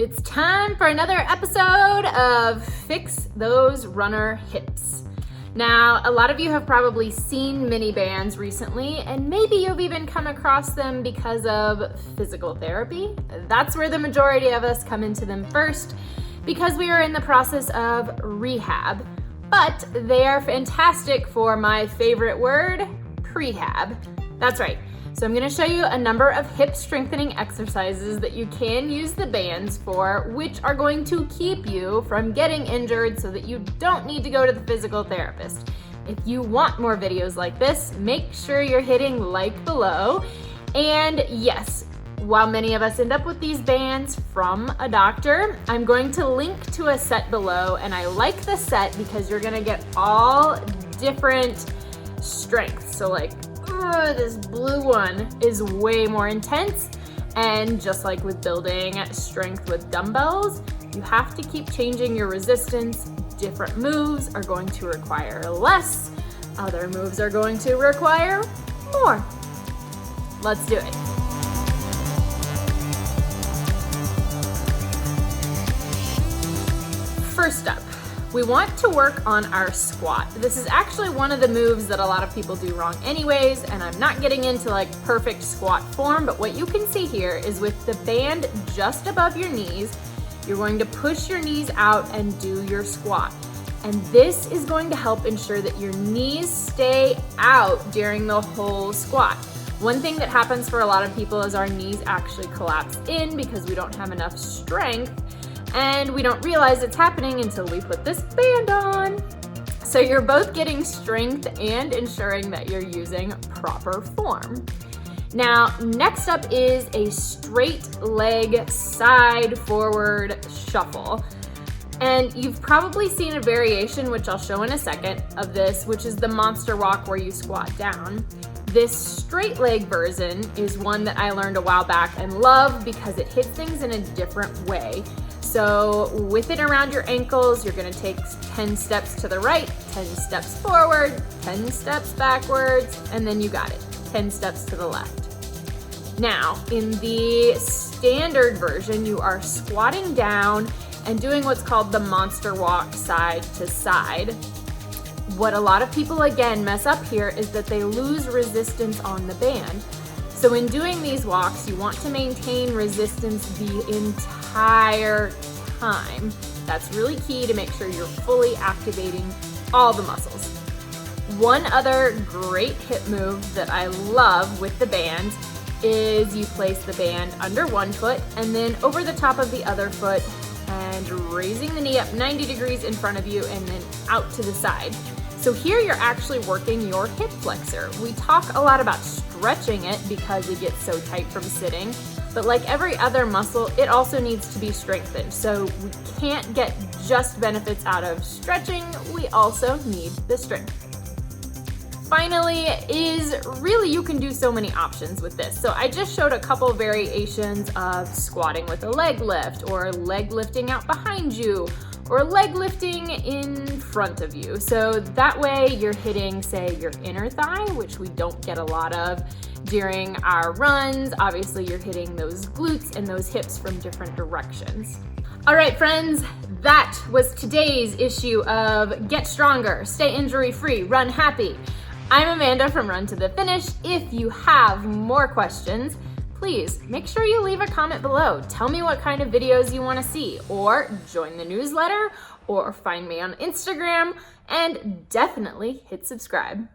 It's time for another episode of Fix Those Runner Hips. Now, a lot of you have probably seen mini bands recently, and maybe you've even come across them because of physical therapy. That's where the majority of us come into them first, because we are in the process of rehab. But they are fantastic for my favorite word, prehab. That's right. So I'm going to show you a number of hip strengthening exercises that you can use the bands for, which are going to keep you from getting injured so that you don't need to go to the physical therapist. If you want more videos like this, make sure you're hitting like below. And yes, while many of us end up with these bands from a doctor, I'm going to link to a set below, and I like the set because you're going to get all different strengths. So like, this blue one is way more intense, and just like with building strength with dumbbells, you have to keep changing your resistance. Different moves are going to require less, other moves are going to require more. Let's do it. First up, we want to work on our squat. This is actually one of the moves that a lot of people do wrong anyways, and I'm not getting into like perfect squat form, but what you can see here is with the band just above your knees, you're going to push your knees out and do your squat. And this is going to help ensure that your knees stay out during the whole squat. One thing that happens for a lot of people is our knees actually collapse in because we don't have enough strength, and we don't realize it's happening until we put this band on. So you're both getting strength and ensuring that you're using proper form. Now, next up is a straight leg side forward shuffle. And you've probably seen a variation, which I'll show in a second, of this, which is the monster walk where you squat down. This straight leg version is one that I learned a while back and love because it hits things in a different way. So with it around your ankles, you're gonna take 10 steps to the right, 10 steps forward, 10 steps backwards, and then you got it, 10 steps to the left. Now, in the standard version, you are squatting down and doing what's called the monster walk side to side. What a lot of people again mess up here is that they lose resistance on the band. So in doing these walks, you want to maintain resistance the entire time. That's really key to make sure you're fully activating all the muscles. One other great hip move that I love with the band is you place the band under one foot and then over the top of the other foot and raising the knee up 90 degrees in front of you and then out to the side. So here you're actually working your hip flexor. We talk a lot about stretching it because it gets so tight from sitting, but like every other muscle, it also needs to be strengthened. So we can't get just benefits out of stretching, we also need the strength. Finally is really, you can do so many options with this. So I just showed a couple variations of squatting with a leg lift, or leg lifting out behind you, or leg lifting in front of you. So that way you're hitting, say, your inner thigh, which we don't get a lot of during our runs. Obviously you're hitting those glutes and those hips from different directions. All right, friends, that was today's issue of Get Stronger, Stay Injury Free, Run Happy. I'm Amanda from Run to the Finish. If you have more questions, please make sure you leave a comment below. Tell me what kind of videos you want to see, or join the newsletter, or find me on Instagram, and definitely hit subscribe.